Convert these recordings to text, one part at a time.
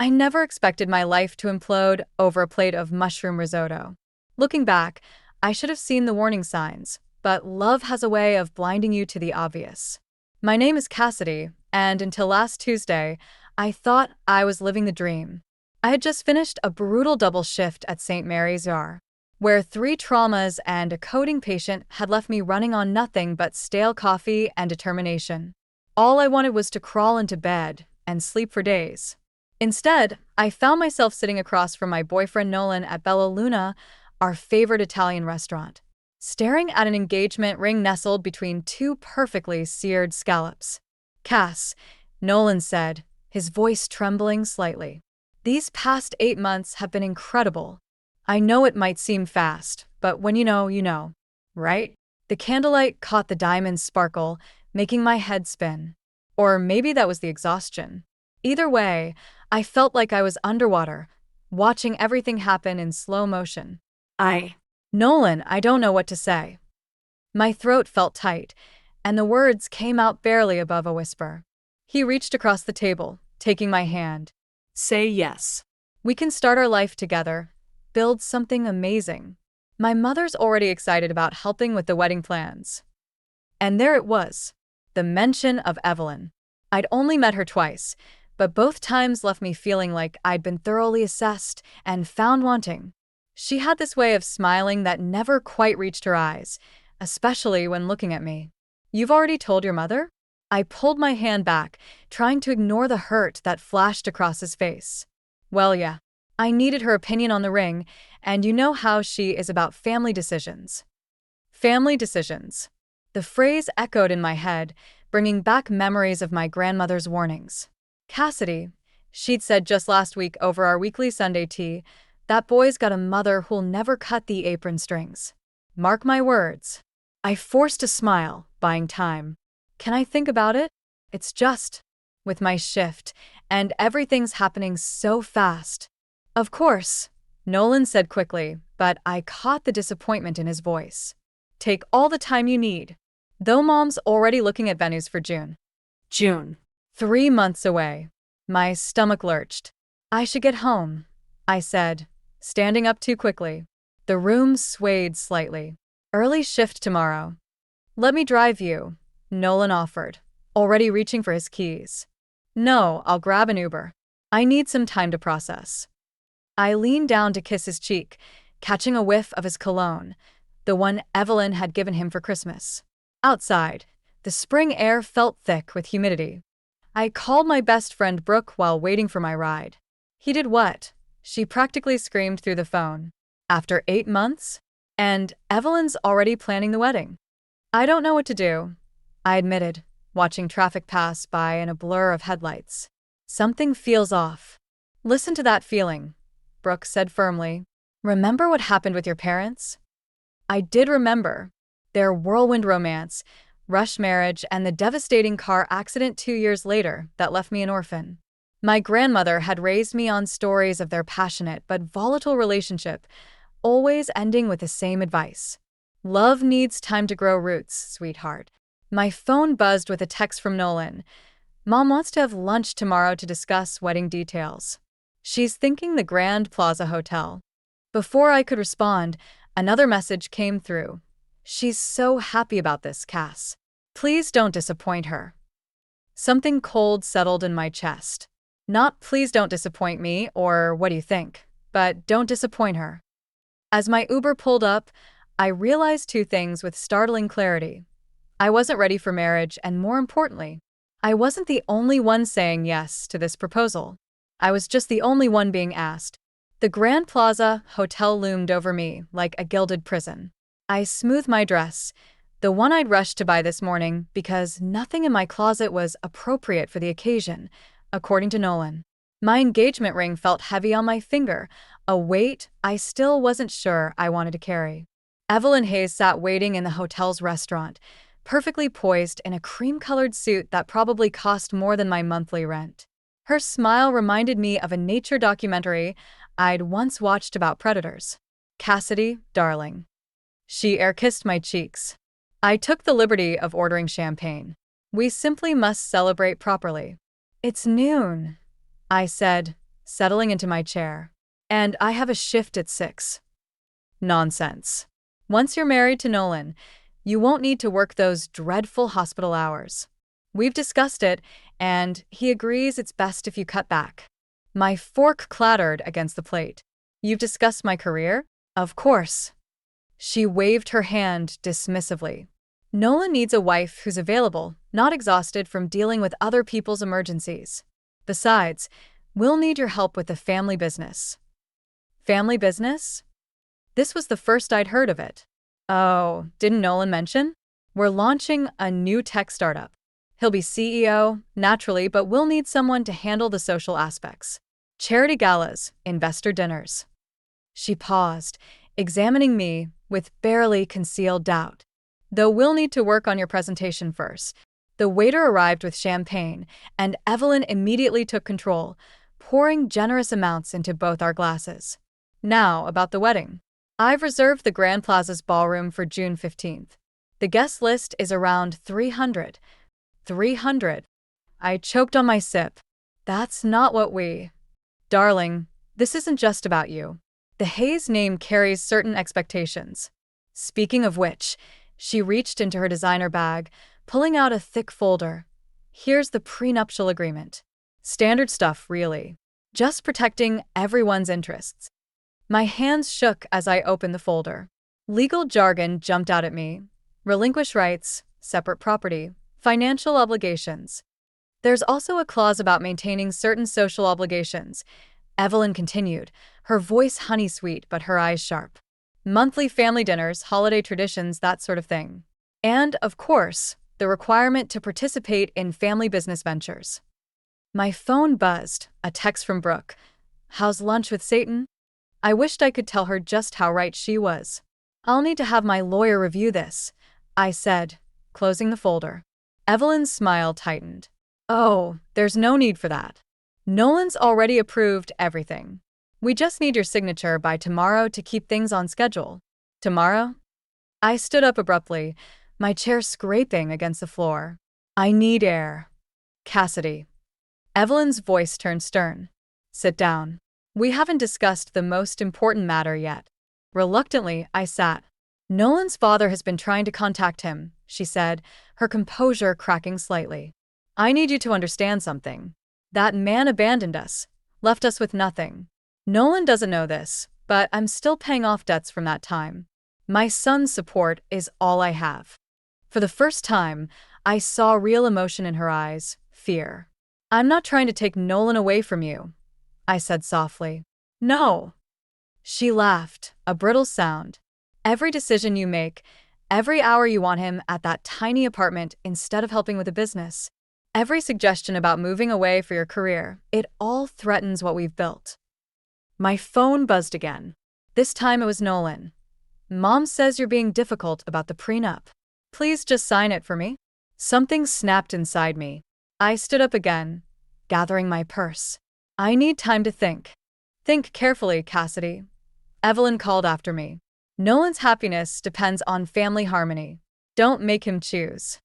I never expected my life to implode over a plate of mushroom risotto. Looking back, I should have seen the warning signs, but love has a way of blinding you to the obvious. My name is Cassidy, and until last Tuesday, I thought I was living the dream. I had just finished a brutal double shift at St. Mary's ER, where 3 traumas and a coding patient had left me running on nothing but stale coffee and determination. All I wanted was to crawl into bed and sleep for days. Instead, I found myself sitting across from my boyfriend Nolan at Bella Luna, our favorite Italian restaurant, staring at an engagement ring nestled between 2 perfectly seared scallops. "Cass," Nolan said, his voice trembling slightly. "These past 8 months have been incredible. I know it might seem fast, but when you know, right?" The candlelight caught the diamond sparkle, making my head spin. Or maybe that was the exhaustion. Either way, I felt like I was underwater, watching everything happen in slow motion. Nolan, I don't know what to say. My throat felt tight, and the words came out barely above a whisper. He reached across the table, taking my hand. "Say yes. We can start our life together, build something amazing." My mother's already excited about helping with the wedding plans. And there it was, the mention of Evelyn. I'd only met her twice, but both times left me feeling like I'd been thoroughly assessed and found wanting. She had this way of smiling that never quite reached her eyes, especially when looking at me. "You've already told your mother?" I pulled my hand back, trying to ignore the hurt that flashed across his face. "Well, yeah. I needed her opinion on the ring, and you know how she is about family decisions." Family decisions. The phrase echoed in my head, bringing back memories of my grandmother's warnings. "Cassidy," she'd said just last week over our weekly Sunday tea, "that boy's got a mother who'll never cut the apron strings. Mark my words." I forced a smile, buying time. Can I think about it? It's just, with my shift, and everything's happening so fast. "Of course," Nolan said quickly, but I caught the disappointment in his voice. "Take all the time you need. Though Mom's already looking at venues for June. June. 3 months away." My stomach lurched. "I should get home," I said, standing up too quickly. The room swayed slightly. "Early shift tomorrow." "Let me drive you," Nolan offered, already reaching for his keys. "No, I'll grab an Uber. I need some time to process." I leaned down to kiss his cheek, catching a whiff of his cologne, the one Evelyn had given him for Christmas. Outside, the spring air felt thick with humidity. I called my best friend Brooke while waiting for my ride. "He did what?" she practically screamed through the phone. "After 8 months? And Evelyn's already planning the wedding." "I don't know what to do," I admitted, watching traffic pass by in a blur of headlights. "Something feels off." "Listen to that feeling," Brooke said firmly. "Remember what happened with your parents?" I did remember. Their whirlwind romance, rush marriage, and the devastating car accident 2 years later that left me an orphan. My grandmother had raised me on stories of their passionate but volatile relationship, always ending with the same advice. "Love needs time to grow roots, sweetheart." My phone buzzed with a text from Nolan. "Mom wants to have lunch tomorrow to discuss wedding details. She's thinking the Grand Plaza Hotel." Before I could respond, another message came through. "She's so happy about this, Cass. Please don't disappoint her." Something cold settled in my chest. Not "please don't disappoint me" or "what do you think," but "don't disappoint her." As my Uber pulled up, I realized 2 things with startling clarity. I wasn't ready for marriage, and more importantly, I wasn't the only one saying yes to this proposal. I was just the only one being asked. The Grand Plaza Hotel loomed over me like a gilded prison. I smoothed my dress, the one I'd rushed to buy this morning because nothing in my closet was appropriate for the occasion, according to Nolan. My engagement ring felt heavy on my finger, a weight I still wasn't sure I wanted to carry. Evelyn Hayes sat waiting in the hotel's restaurant, perfectly poised in a cream-colored suit that probably cost more than my monthly rent. Her smile reminded me of a nature documentary I'd once watched about predators. "Cassidy, darling." She air-kissed my cheeks. I took the liberty of ordering champagne. "We simply must celebrate properly." "It's noon," I said, settling into my chair. And I have a shift at 6. Nonsense. Once you're married to Nolan, you won't need to work those dreadful hospital hours. We've discussed it, and he agrees it's best if you cut back. My fork clattered against the plate. You've discussed my career? Of course. She waved her hand dismissively. Nolan needs a wife who's available, not exhausted from dealing with other people's emergencies. Besides, we'll need your help with the family business. Family business? This was the first I'd heard of it. Oh, didn't Nolan mention? We're launching a new tech startup. He'll be CEO, naturally, but we'll need someone to handle the social aspects. Charity galas, investor dinners. She paused, examining me with barely concealed doubt. Though we'll need to work on your presentation first. The waiter arrived with champagne, and Evelyn immediately took control, pouring generous amounts into both our glasses. Now, about the wedding. I've reserved the Grand Plaza's ballroom for June 15th. The guest list is around 300. 300. I choked on my sip. That's not what we... Darling, this isn't just about you. The Hayes name carries certain expectations. Speaking of which, she reached into her designer bag, pulling out a thick folder. Here's the prenuptial agreement. Standard stuff, really. Just protecting everyone's interests. My hands shook as I opened the folder. Legal jargon jumped out at me. Relinquish rights, separate property, financial obligations. There's also a clause about maintaining certain social obligations. Evelyn continued, her voice honey-sweet but her eyes sharp. Monthly family dinners, holiday traditions, that sort of thing. And, of course, the requirement to participate in family business ventures. My phone buzzed, a text from Brooke. How's lunch with Satan? I wished I could tell her just how right she was. I'll need to have my lawyer review this, I said, closing the folder. Evelyn's smile tightened. Oh, there's no need for that. Nolan's already approved everything. We just need your signature by tomorrow to keep things on schedule. Tomorrow? I stood up abruptly, my chair scraping against the floor. I need air. Cassidy. Evelyn's voice turned stern. Sit down. We haven't discussed the most important matter yet. Reluctantly, I sat. Nolan's father has been trying to contact him, she said, her composure cracking slightly. I need you to understand something. That man abandoned us, left us with nothing. Nolan doesn't know this, but I'm still paying off debts from that time. My son's support is all I have. For the first time, I saw real emotion in her eyes, fear. I'm not trying to take Nolan away from you, I said softly. No. She laughed, a brittle sound. Every decision you make, every hour you want him at that tiny apartment instead of helping with the business, every suggestion about moving away for your career, it all threatens what we've built. My phone buzzed again. This time it was Nolan. Mom says you're being difficult about the prenup. Please just sign it for me. Something snapped inside me. I stood up again, gathering my purse. I need time to think. Think carefully, Cassidy. Evelyn called after me. Nolan's happiness depends on family harmony. Don't make him choose.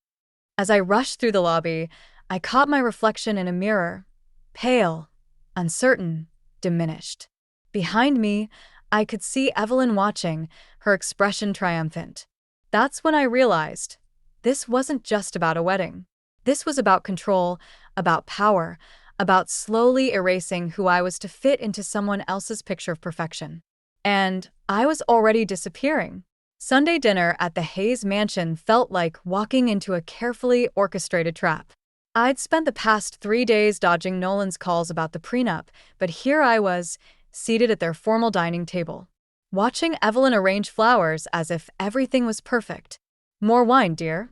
As I rushed through the lobby, I caught my reflection in a mirror. Pale, uncertain, diminished. Behind me, I could see Evelyn watching, her expression triumphant. That's when I realized this wasn't just about a wedding. This was about control, about power, about slowly erasing who I was to fit into someone else's picture of perfection. And I was already disappearing. Sunday dinner at the Hayes mansion felt like walking into a carefully orchestrated trap. I'd spent the past 3 days dodging Nolan's calls about the prenup, but here I was, seated at their formal dining table, watching Evelyn arrange flowers as if everything was perfect. More wine, dear?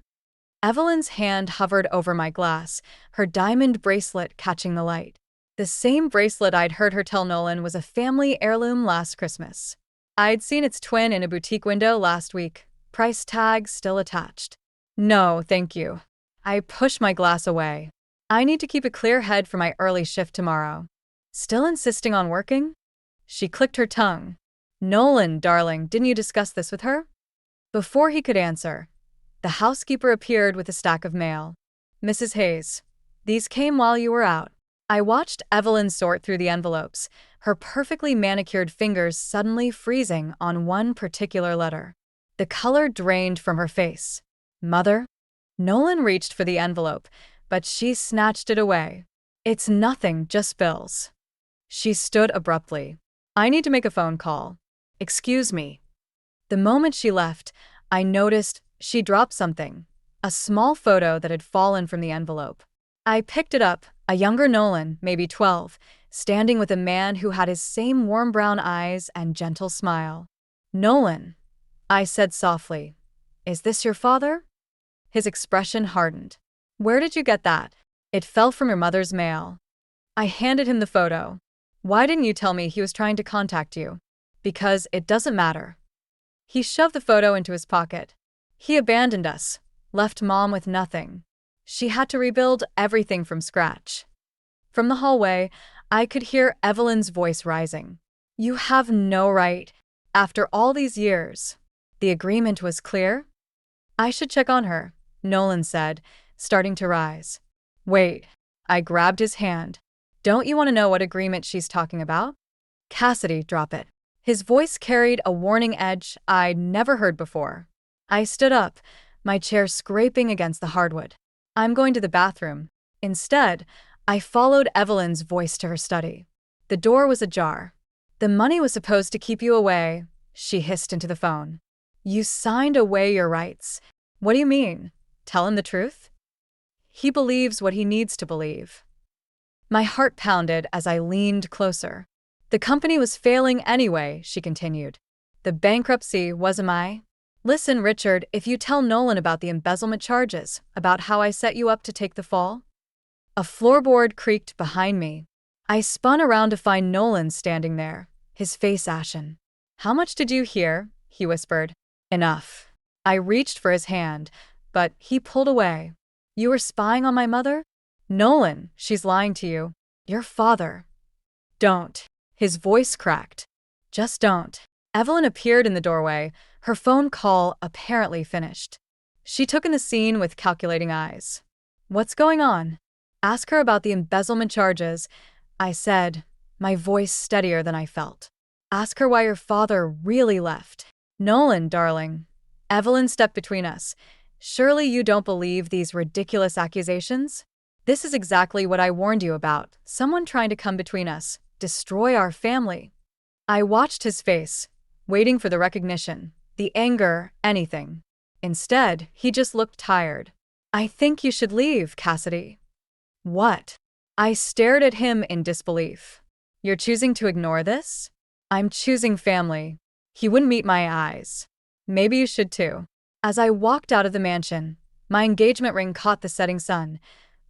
Evelyn's hand hovered over my glass, her diamond bracelet catching the light. The same bracelet I'd heard her tell Nolan was a family heirloom last Christmas. I'd seen its twin in a boutique window last week, price tag still attached. No, thank you. I pushed my glass away. I need to keep a clear head for my early shift tomorrow. Still insisting on working? She clicked her tongue. Nolan, darling, didn't you discuss this with her? Before he could answer, the housekeeper appeared with a stack of mail. Mrs. Hayes, these came while you were out. I watched Evelyn sort through the envelopes, her perfectly manicured fingers suddenly freezing on one particular letter. The color drained from her face. Mother? Nolan reached for the envelope, but she snatched it away. It's nothing, just bills. She stood abruptly. I need to make a phone call. Excuse me. The moment she left, I noticed she dropped something, a small photo that had fallen from the envelope. I picked it up, a younger Nolan, maybe 12, standing with a man who had his same warm brown eyes and gentle smile. Nolan, I said softly, is this your father? His expression hardened. Where did you get that? It fell from your mother's mail. I handed him the photo. Why didn't you tell me he was trying to contact you? Because it doesn't matter. He shoved the photo into his pocket. He abandoned us, left Mom with nothing. She had to rebuild everything from scratch. From the hallway, I could hear Evelyn's voice rising. You have no right. After all these years, the agreement was clear? I should check on her, Nolan said, starting to rise. Wait. I grabbed his hand. Don't you want to know what agreement she's talking about? Cassidy, drop it. His voice carried a warning edge I'd never heard before. I stood up, my chair scraping against the hardwood. I'm going to the bathroom. Instead, I followed Evelyn's voice to her study. The door was ajar. The money was supposed to keep you away, she hissed into the phone. You signed away your rights. What do you mean? Tell him the truth? He believes what he needs to believe. My heart pounded as I leaned closer. The company was failing anyway, she continued. The bankruptcy was I. Listen, Richard, if you tell Nolan about the embezzlement charges, about how I set you up to take the fall. A floorboard creaked behind me. I spun around to find Nolan standing there, his face ashen. How much did you hear? He whispered. Enough. I reached for his hand, but he pulled away. You were spying on my mother? Nolan, she's lying to you. Your father. Don't. His voice cracked. Just don't. Evelyn appeared in the doorway, her phone call apparently finished. She took in the scene with calculating eyes. What's going on? Ask her about the embezzlement charges, I said, my voice steadier than I felt. Ask her why your father really left. Nolan, darling. Evelyn stepped between us. Surely you don't believe these ridiculous accusations? This is exactly what I warned you about. Someone trying to come between us, destroy our family. I watched his face, waiting for the recognition, the anger, anything. Instead, he just looked tired. I think you should leave, Cassidy. What? I stared at him in disbelief. You're choosing to ignore this? I'm choosing family. He wouldn't meet my eyes. Maybe you should too. As I walked out of the mansion, my engagement ring caught the setting sun,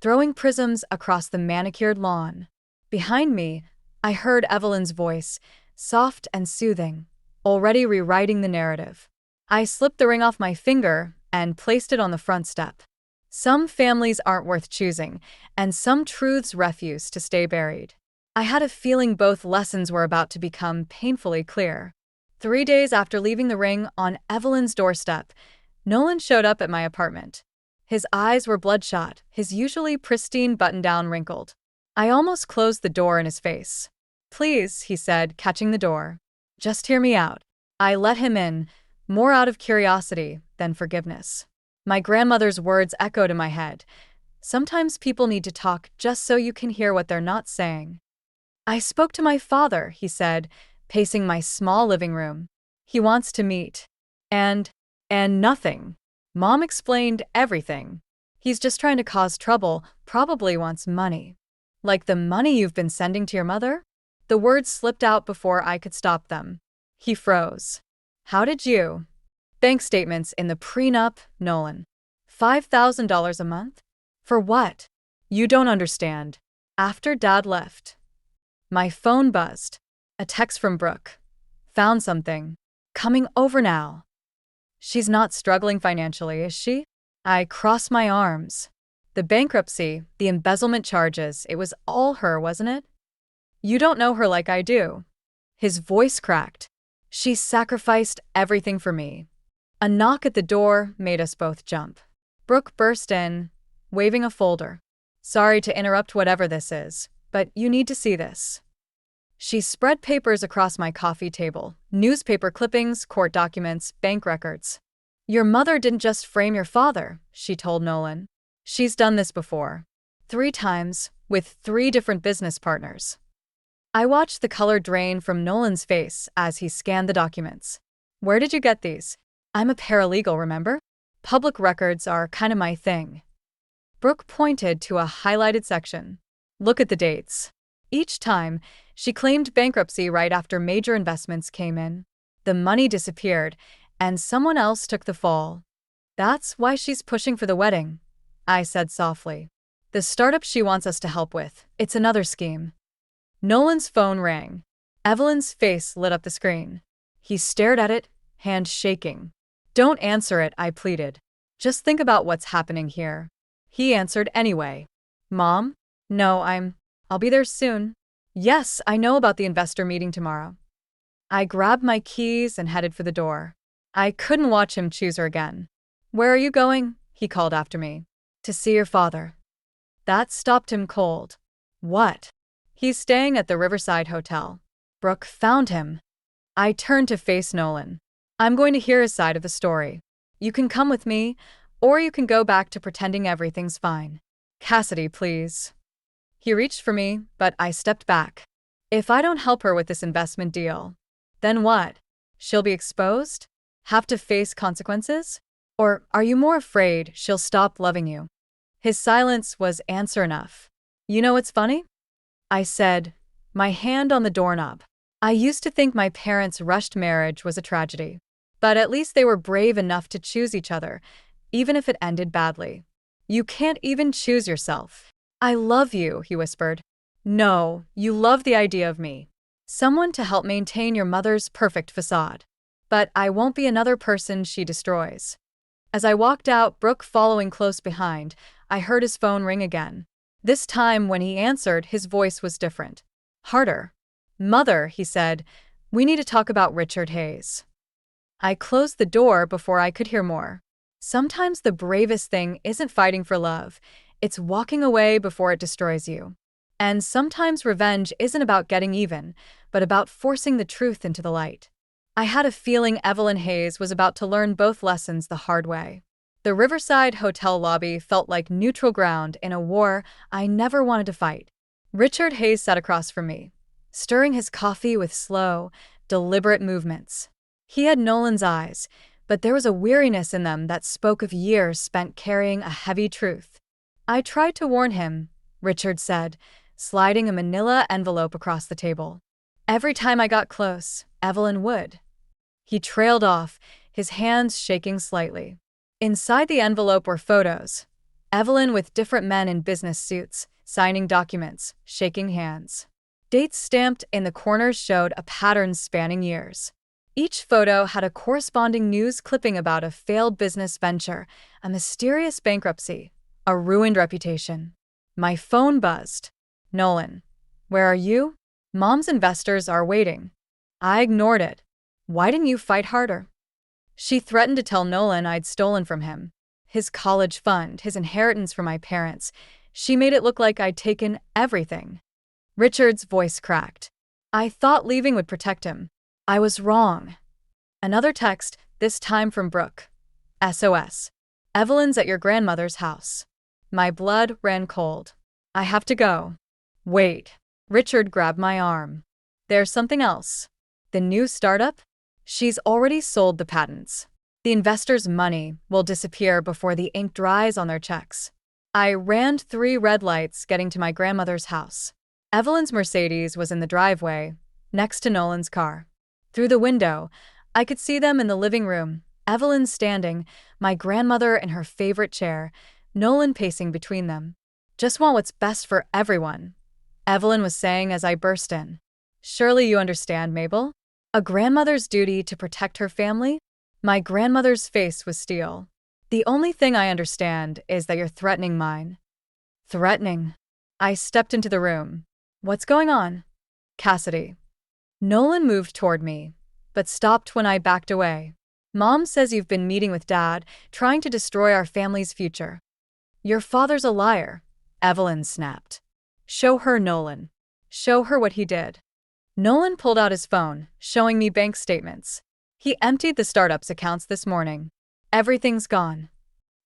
throwing prisms across the manicured lawn. Behind me, I heard Evelyn's voice, soft and soothing, already rewriting the narrative. I slipped the ring off my finger and placed it on the front step. Some families aren't worth choosing, and some truths refuse to stay buried. I had a feeling both lessons were about to become painfully clear. 3 days after leaving the ring on Evelyn's doorstep, Nolan showed up at my apartment. His eyes were bloodshot, his usually pristine button-down wrinkled. I almost closed the door in his face. Please, he said, catching the door. Just hear me out. I let him in, more out of curiosity than forgiveness. My grandmother's words echoed in my head. Sometimes people need to talk just so you can hear what they're not saying. I spoke to my father, he said, pacing my small living room. He wants to meet. And nothing. Mom explained everything. He's just trying to cause trouble, probably wants money. Like the money you've been sending to your mother? The words slipped out before I could stop them. He froze. How did you? Bank statements in the prenup, Nolan. $5,000 a month? For what? You don't understand. After Dad left. My phone buzzed. A text from Brooke. Found something. Coming over now. She's not struggling financially, is she? I crossed my arms. The bankruptcy, the embezzlement charges, it was all her, wasn't it? You don't know her like I do. His voice cracked. She sacrificed everything for me. A knock at the door made us both jump. Brooke burst in, waving a folder. Sorry to interrupt whatever this is, but you need to see this. She spread papers across my coffee table, newspaper clippings, court documents, bank records. Your mother didn't just frame your father, she told Nolan. She's done this before. 3 times, with 3 different business partners. I watched the color drain from Nolan's face as he scanned the documents. Where did you get these? I'm a paralegal, remember? Public records are kind of my thing. Brooke pointed to a highlighted section. Look at the dates. Each time, she claimed bankruptcy right after major investments came in. The money disappeared, and someone else took the fall. That's why she's pushing for the wedding, I said softly. The startup she wants us to help with, it's another scheme. Nolan's phone rang. Evelyn's face lit up the screen. He stared at it, hand shaking. Don't answer it, I pleaded. Just think about what's happening here. He answered anyway. Mom? No, I'll be there soon. Yes, I know about the investor meeting tomorrow. I grabbed my keys and headed for the door. I couldn't watch him choose her again. Where are you going? He called after me. To see your father. That stopped him cold. What? He's staying at the Riverside Hotel. Brooke found him. I turned to face Nolan. I'm going to hear his side of the story. You can come with me, or you can go back to pretending everything's fine. Cassidy, please. He reached for me, but I stepped back. If I don't help her with this investment deal, then what? She'll be exposed? Have to face consequences? Or are you more afraid she'll stop loving you? His silence was answer enough. You know what's funny? I said, my hand on the doorknob. I used to think my parents' rushed marriage was a tragedy. But at least they were brave enough to choose each other, even if it ended badly. You can't even choose yourself. I love you, he whispered. No, you love the idea of me. Someone to help maintain your mother's perfect facade. But I won't be another person she destroys. As I walked out, Brooke following close behind, I heard his phone ring again. This time, when he answered, his voice was different. Harder. Mother, he said, we need to talk about Richard Hayes. I closed the door before I could hear more. Sometimes the bravest thing isn't fighting for love, it's walking away before it destroys you. And sometimes revenge isn't about getting even, but about forcing the truth into the light. I had a feeling Evelyn Hayes was about to learn both lessons the hard way. The Riverside Hotel lobby felt like neutral ground in a war I never wanted to fight. Richard Hayes sat across from me, stirring his coffee with slow, deliberate movements. He had Nolan's eyes, but there was a weariness in them that spoke of years spent carrying a heavy truth. I tried to warn him, Richard said, sliding a manila envelope across the table. Every time I got close, Evelyn would. He trailed off, his hands shaking slightly. Inside the envelope were photos. Evelyn with different men in business suits, signing documents, shaking hands. Dates stamped in the corners showed a pattern spanning years. Each photo had a corresponding news clipping about a failed business venture, a mysterious bankruptcy, a ruined reputation. My phone buzzed. Nolan, where are you? Mom's investors are waiting. I ignored it. Why didn't you fight harder? She threatened to tell Nolan I'd stolen from him. His college fund, his inheritance from my parents. She made it look like I'd taken everything. Richard's voice cracked. I thought leaving would protect him. I was wrong. Another text, this time from Brooke. SOS. Evelyn's at your grandmother's house. My blood ran cold. I have to go. Wait. Richard grabbed my arm. There's something else. The new startup? She's already sold the patents. The investors' money will disappear before the ink dries on their checks. I ran 3 red lights getting to my grandmother's house. Evelyn's Mercedes was in the driveway, next to Nolan's car. Through the window, I could see them in the living room, Evelyn standing, my grandmother in her favorite chair, Nolan pacing between them. Just want what's best for everyone, Evelyn was saying as I burst in. Surely you understand, Mabel? A grandmother's duty to protect her family? My grandmother's face was steel. The only thing I understand is that you're threatening mine. Threatening? I stepped into the room. What's going on? Cassidy. Nolan moved toward me, but stopped when I backed away. Mom says you've been meeting with Dad, trying to destroy our family's future. Your father's a liar, Evelyn snapped. Show her, Nolan. Show her what he did. Nolan pulled out his phone, showing me bank statements. He emptied the startup's accounts this morning. Everything's gone.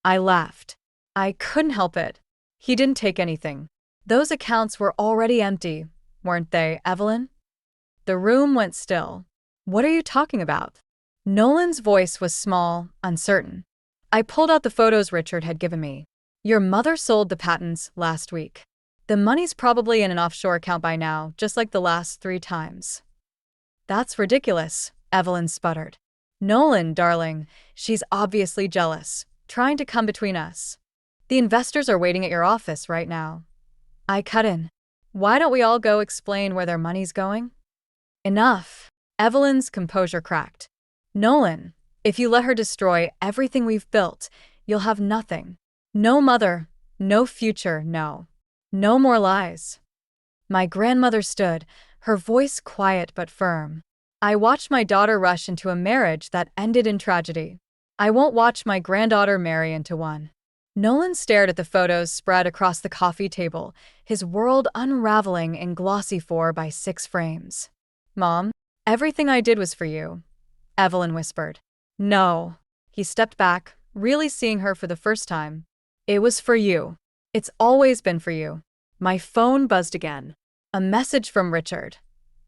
I laughed. I couldn't help it. He didn't take anything. Those accounts were already empty, weren't they, Evelyn? The room went still. What are you talking about? Nolan's voice was small, uncertain. I pulled out the photos Richard had given me. Your mother sold the patents last week. The money's probably in an offshore account by now, just like the last 3 times. That's ridiculous, Evelyn sputtered. Nolan, darling, she's obviously jealous, trying to come between us. The investors are waiting at your office right now. I cut in. Why don't we all go explain where their money's going? Enough. Evelyn's composure cracked. Nolan, if you let her destroy everything we've built, you'll have nothing. No mother, no future, no. No more lies. My grandmother stood, her voice quiet but firm. I watched my daughter rush into a marriage that ended in tragedy. I won't watch my granddaughter marry into one. Nolan stared at the photos spread across the coffee table, his world unraveling in glossy 4x6 frames. Mom, everything I did was for you, Evelyn whispered. No. He stepped back, really seeing her for the first time. It was for you. It's always been for you. My phone buzzed again. A message from Richard.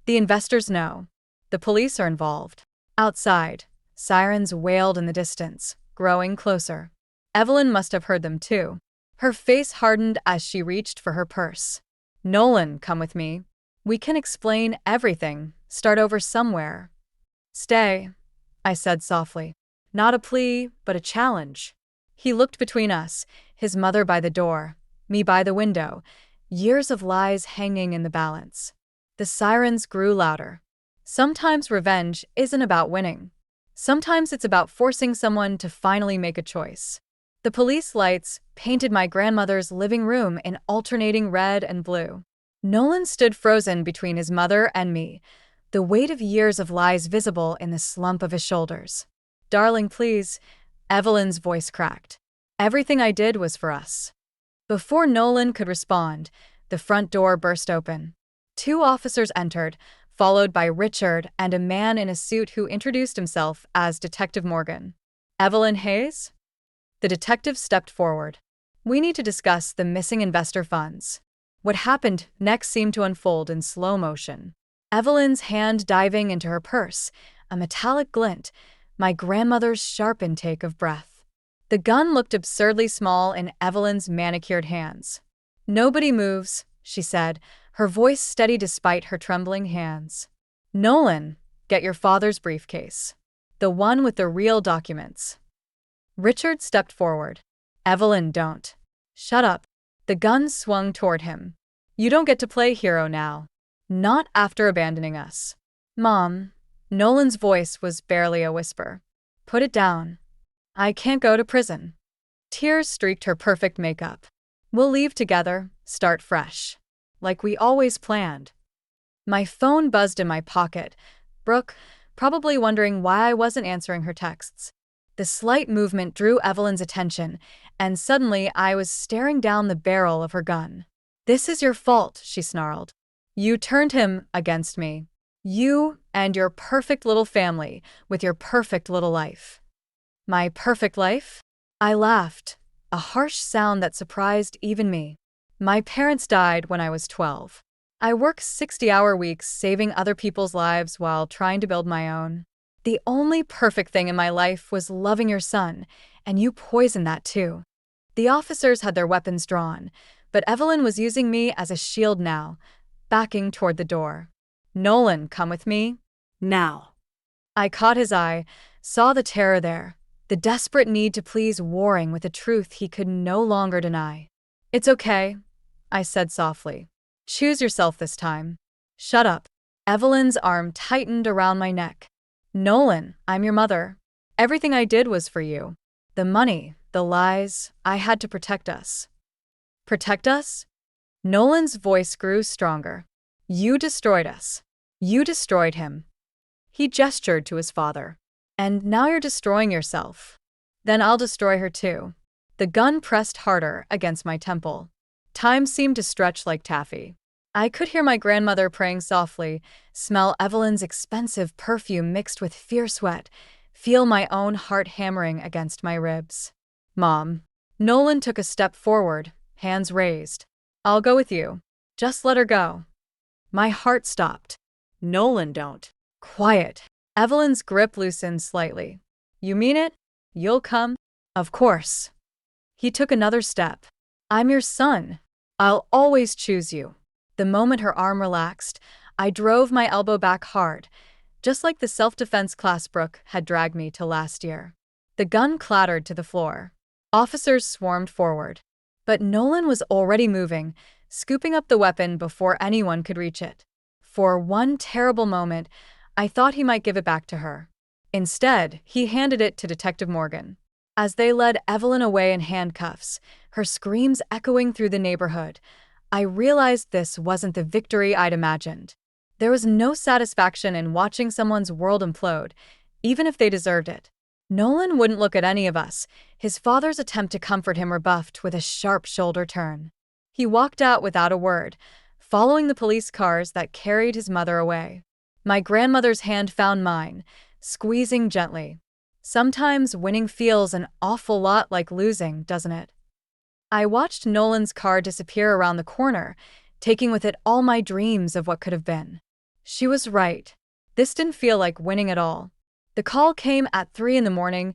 The investors know. The police are involved. Outside, sirens wailed in the distance, growing closer. Evelyn must have heard them too. Her face hardened as she reached for her purse. Nolan, come with me. We can explain everything, start over somewhere. Stay, I said softly. Not a plea, but a challenge. He looked between us, his mother by the door, me by the window, years of lies hanging in the balance. The sirens grew louder. Sometimes revenge isn't about winning. Sometimes it's about forcing someone to finally make a choice. The police lights painted my grandmother's living room in alternating red and blue. Nolan stood frozen between his mother and me, the weight of years of lies visible in the slump of his shoulders. Darling, please, Evelyn's voice cracked. Everything I did was for us. Before Nolan could respond, the front door burst open. 2 officers entered, followed by Richard and a man in a suit who introduced himself as Detective Morgan. Evelyn Hayes? The detective stepped forward. We need to discuss the missing investor funds. What happened next seemed to unfold in slow motion. Evelyn's hand diving into her purse, a metallic glint, my grandmother's sharp intake of breath. The gun looked absurdly small in Evelyn's manicured hands. Nobody moves, she said, her voice steady despite her trembling hands. Nolan, get your father's briefcase. The one with the real documents. Richard stepped forward. Evelyn, don't. Shut up. The gun swung toward him. You don't get to play hero now. Not after abandoning us. Mom. Nolan's voice was barely a whisper. Put it down. I can't go to prison. Tears streaked her perfect makeup. We'll leave together, start fresh. Like we always planned. My phone buzzed in my pocket. Brooke, probably wondering why I wasn't answering her texts. The slight movement drew Evelyn's attention, and suddenly I was staring down the barrel of her gun. This is your fault, she snarled. You turned him against me. You and your perfect little family with your perfect little life. My perfect life? I laughed, a harsh sound that surprised even me. My parents died when I was 12. I worked 60-hour weeks saving other people's lives while trying to build my own. The only perfect thing in my life was loving your son, and you poisoned that too. The officers had their weapons drawn, but Evelyn was using me as a shield now, backing toward the door. Nolan, come with me. Now. I caught his eye, saw the terror there, the desperate need to please warring with a truth he could no longer deny. It's okay, I said softly. Choose yourself this time. Shut up. Evelyn's arm tightened around my neck. Nolan, I'm your mother. Everything I did was for you. The money, the lies, I had to protect us. Protect us? Nolan's voice grew stronger. You destroyed us. You destroyed him. He gestured to his father. And now you're destroying yourself. Then I'll destroy her too. The gun pressed harder against my temple. Time seemed to stretch like taffy. I could hear my grandmother praying softly, smell Evelyn's expensive perfume mixed with fierce sweat, feel my own heart hammering against my ribs. Mom. Nolan took a step forward, hands raised. I'll go with you. Just let her go. My heart stopped. Nolan, don't. Quiet. Evelyn's grip loosened slightly. You mean it? You'll come? Of course. He took another step. I'm your son. I'll always choose you. The moment her arm relaxed, I drove my elbow back hard, just like the self-defense class Brooke had dragged me to last year. The gun clattered to the floor. Officers swarmed forward. But Nolan was already moving, scooping up the weapon before anyone could reach it. For one terrible moment, I thought he might give it back to her. Instead, he handed it to Detective Morgan. As they led Evelyn away in handcuffs, her screams echoing through the neighborhood, I realized this wasn't the victory I'd imagined. There was no satisfaction in watching someone's world implode, even if they deserved it. Nolan wouldn't look at any of us, his father's attempt to comfort him rebuffed with a sharp shoulder turn. He walked out without a word, following the police cars that carried his mother away. My grandmother's hand found mine, squeezing gently. Sometimes winning feels an awful lot like losing, doesn't it? I watched Nolan's car disappear around the corner, taking with it all my dreams of what could have been. She was right. This didn't feel like winning at all. The call came at 3 a.m,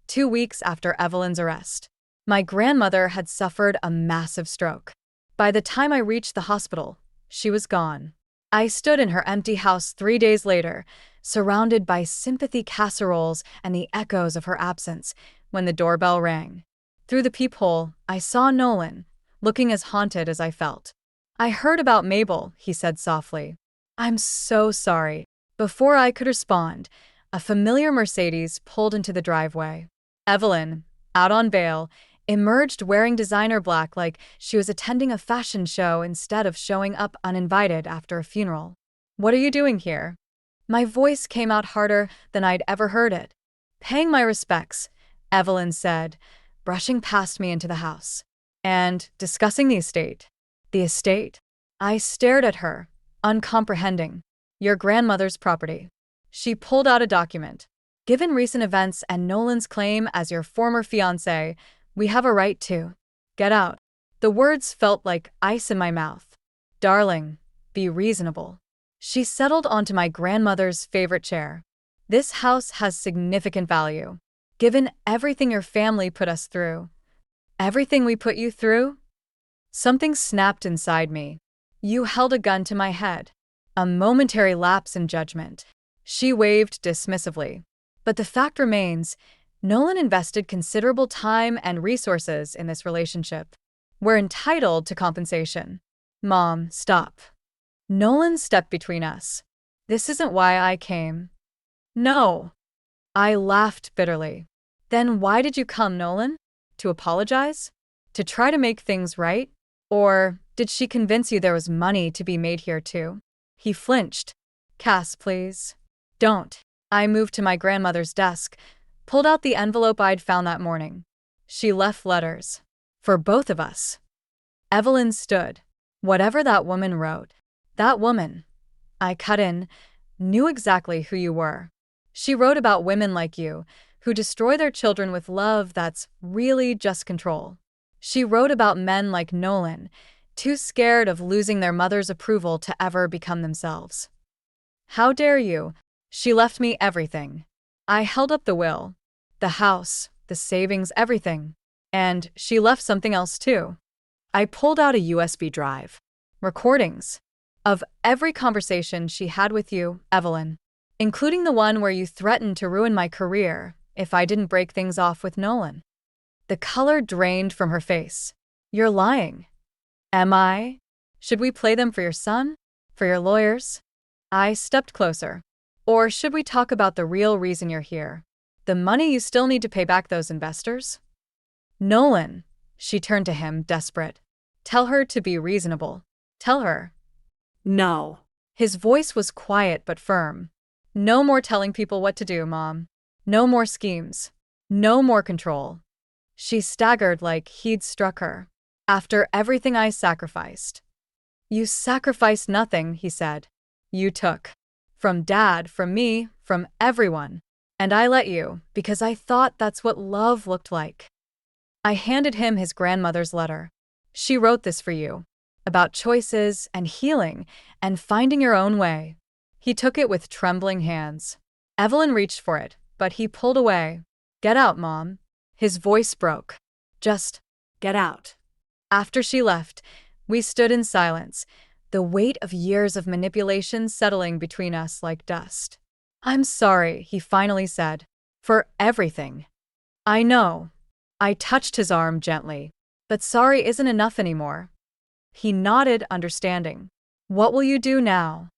2 weeks after Evelyn's arrest. My grandmother had suffered a massive stroke. By the time I reached the hospital, she was gone. I stood in her empty house 3 days later, surrounded by sympathy casseroles and the echoes of her absence, when the doorbell rang. Through the peephole, I saw Nolan, looking as haunted as I felt. I heard about Mabel, he said softly. I'm so sorry. Before I could respond, a familiar Mercedes pulled into the driveway. Evelyn, out on bail, emerged wearing designer black like she was attending a fashion show instead of showing up uninvited after a funeral. What are you doing here? My voice came out harder than I'd ever heard it. Paying my respects, Evelyn said, brushing past me into the house. And discussing the estate. The estate? I stared at her, uncomprehending. Your grandmother's property. She pulled out a document. Given recent events and Nolan's claim as your former fiancé, we have a right to get out. The words felt like ice in my mouth. Darling, be reasonable. She settled onto my grandmother's favorite chair. This house has significant value. Given everything your family put us through. Everything we put you through? Something snapped inside me. You held a gun to my head. A momentary lapse in judgment. She waved dismissively. But the fact remains, Nolan invested considerable time and resources in this relationship. We're entitled to compensation. Mom, stop. Nolan stepped between us. This isn't why I came. No. I laughed bitterly. Then why did you come, Nolan? To apologize? To try to make things right? Or did she convince you there was money to be made here too? He flinched. Cass, please. Don't. I moved to my grandmother's desk, pulled out the envelope I'd found that morning. She left letters. For both of us. Evelyn stood. Whatever that woman wrote. That woman. I cut in, knew exactly who you were. She wrote about women like you, who destroy their children with love that's really just control. She wrote about men like Nolan, too scared of losing their mother's approval to ever become themselves. How dare you? She left me everything. I held up the will. The house, the savings, everything. And she left something else too. I pulled out a USB drive. Recordings. Of every conversation she had with you, Evelyn. Including the one where you threatened to ruin my career if I didn't break things off with Nolan. The color drained from her face. You're lying. Am I? Should we play them for your son? For your lawyers? I stepped closer. Or should we talk about the real reason you're here? The money you still need to pay back those investors? Nolan. She turned to him, desperate. Tell her to be reasonable. Tell her. No. His voice was quiet but firm. No more telling people what to do, Mom. No more schemes. No more control. She staggered like he'd struck her. After everything I sacrificed. You sacrificed nothing, he said. You took. From Dad, from me, from everyone. And I let you, because I thought that's what love looked like. I handed him his grandmother's letter. She wrote this for you. About choices and healing and finding your own way. He took it with trembling hands. Evelyn reached for it, but he pulled away. Get out, Mom. His voice broke. Just get out. After she left, we stood in silence, the weight of years of manipulation settling between us like dust. I'm sorry, he finally said, for everything. I know. I touched his arm gently. But sorry isn't enough anymore. He nodded, understanding. What will you do now?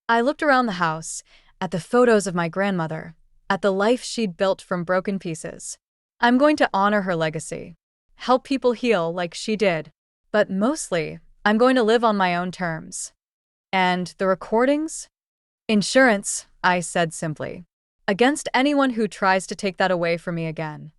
I looked around the house, at the photos of my grandmother, at the life she'd built from broken pieces. I'm going to honor her legacy, help people heal like she did, but mostly, I'm going to live on my own terms. And the recordings? Insurance, I said simply, against anyone who tries to take that away from me again.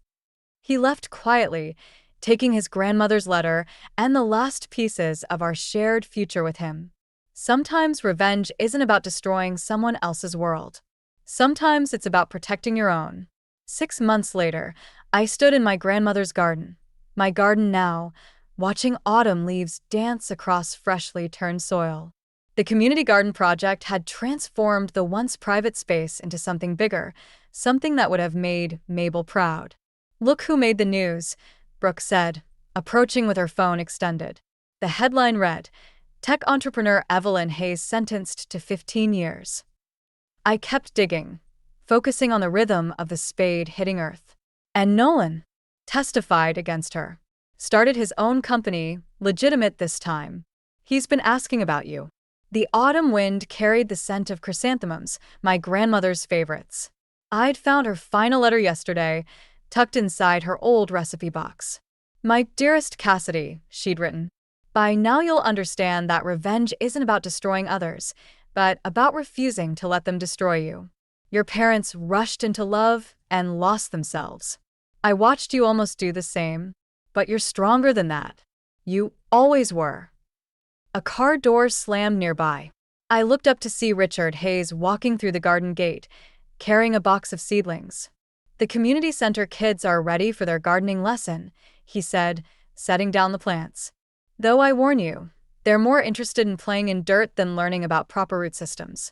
He left quietly, taking his grandmother's letter and the last pieces of our shared future with him. Sometimes revenge isn't about destroying someone else's world. Sometimes it's about protecting your own. 6 months later, I stood in my grandmother's garden. My garden now, watching autumn leaves dance across freshly turned soil. The community garden project had transformed the once private space into something bigger, something that would have made Mabel proud. Look who made the news, Brooke said, approaching with her phone extended. The headline read, Tech entrepreneur Evelyn Hayes sentenced to 15 years. I kept digging, focusing on the rhythm of the spade hitting earth. And Nolan testified against her. Started his own company, legitimate this time. He's been asking about you. The autumn wind carried the scent of chrysanthemums, my grandmother's favorites. I'd found her final letter yesterday, tucked inside her old recipe box. My dearest Cassidy, she'd written. By now you'll understand that revenge isn't about destroying others, but about refusing to let them destroy you. Your parents rushed into love and lost themselves. I watched you almost do the same, but you're stronger than that. You always were. A car door slammed nearby. I looked up to see Richard Hayes walking through the garden gate, carrying a box of seedlings. The community center kids are ready for their gardening lesson, he said, setting down the plants. Though I warn you, they're more interested in playing in dirt than learning about proper root systems.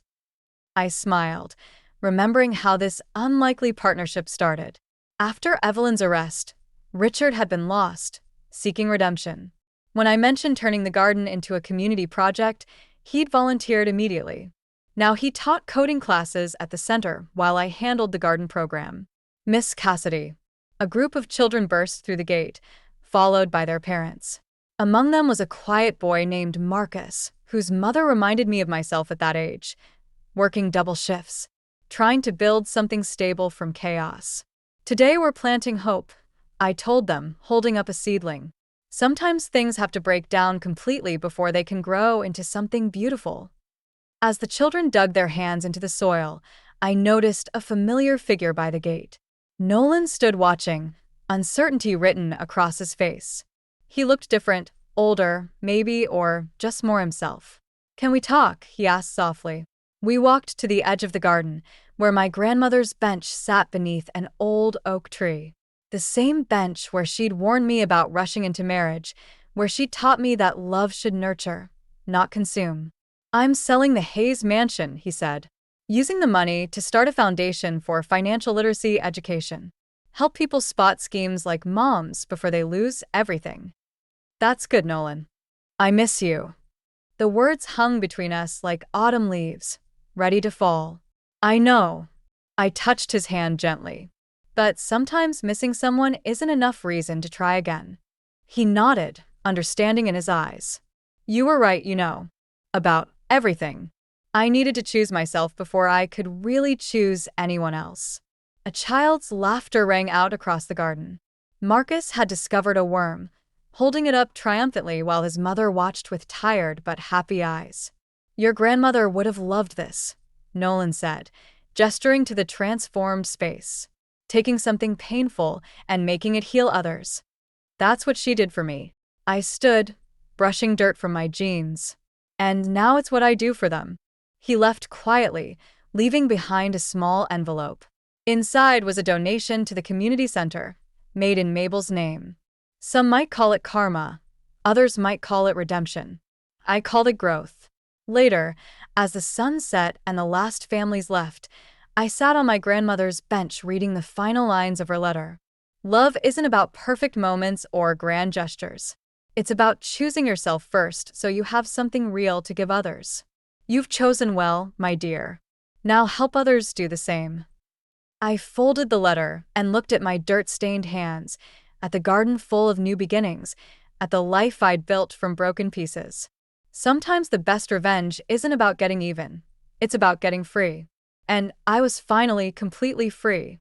I smiled, remembering how this unlikely partnership started. After Evelyn's arrest, Richard had been lost, seeking redemption. When I mentioned turning the garden into a community project, he'd volunteered immediately. Now he taught coding classes at the center while I handled the garden program. Miss Cassidy. A group of children burst through the gate, followed by their parents. Among them was a quiet boy named Marcus, whose mother reminded me of myself at that age, working double shifts, trying to build something stable from chaos. Today we're planting hope, I told them, holding up a seedling. Sometimes things have to break down completely before they can grow into something beautiful. As the children dug their hands into the soil, I noticed a familiar figure by the gate. Nolan stood watching, uncertainty written across his face. He looked different, older, maybe, or just more himself. Can we talk? He asked softly. We walked to the edge of the garden, where my grandmother's bench sat beneath an old oak tree. The same bench where she'd warned me about rushing into marriage, where she taught me that love should nurture, not consume. I'm selling the Hayes mansion, he said, using the money to start a foundation for financial literacy education. Help people spot schemes like moms before they lose everything. That's good, Nolan. I miss you. The words hung between us like autumn leaves, ready to fall. I know. I touched his hand gently. But sometimes missing someone isn't enough reason to try again. He nodded, understanding in his eyes. You were right, about everything. I needed to choose myself before I could really choose anyone else. A child's laughter rang out across the garden. Marcus had discovered a worm, holding it up triumphantly while his mother watched with tired but happy eyes. Your grandmother would have loved this, Nolan said, gesturing to the transformed space. Taking something painful and making it heal others. That's what she did for me. I stood, brushing dirt from my jeans. And now it's what I do for them. He left quietly, leaving behind a small envelope. Inside was a donation to the community center, made in Mabel's name. Some might call it karma, others might call it redemption. I called it growth. Later, as the sun set and the last families left, I sat on my grandmother's bench reading the final lines of her letter. Love isn't about perfect moments or grand gestures. It's about choosing yourself first so you have something real to give others. You've chosen well, my dear. Now help others do the same. I folded the letter and looked at my dirt-stained hands, at the garden full of new beginnings, at the life I'd built from broken pieces. Sometimes the best revenge isn't about getting even. It's about getting free. And I was finally completely free.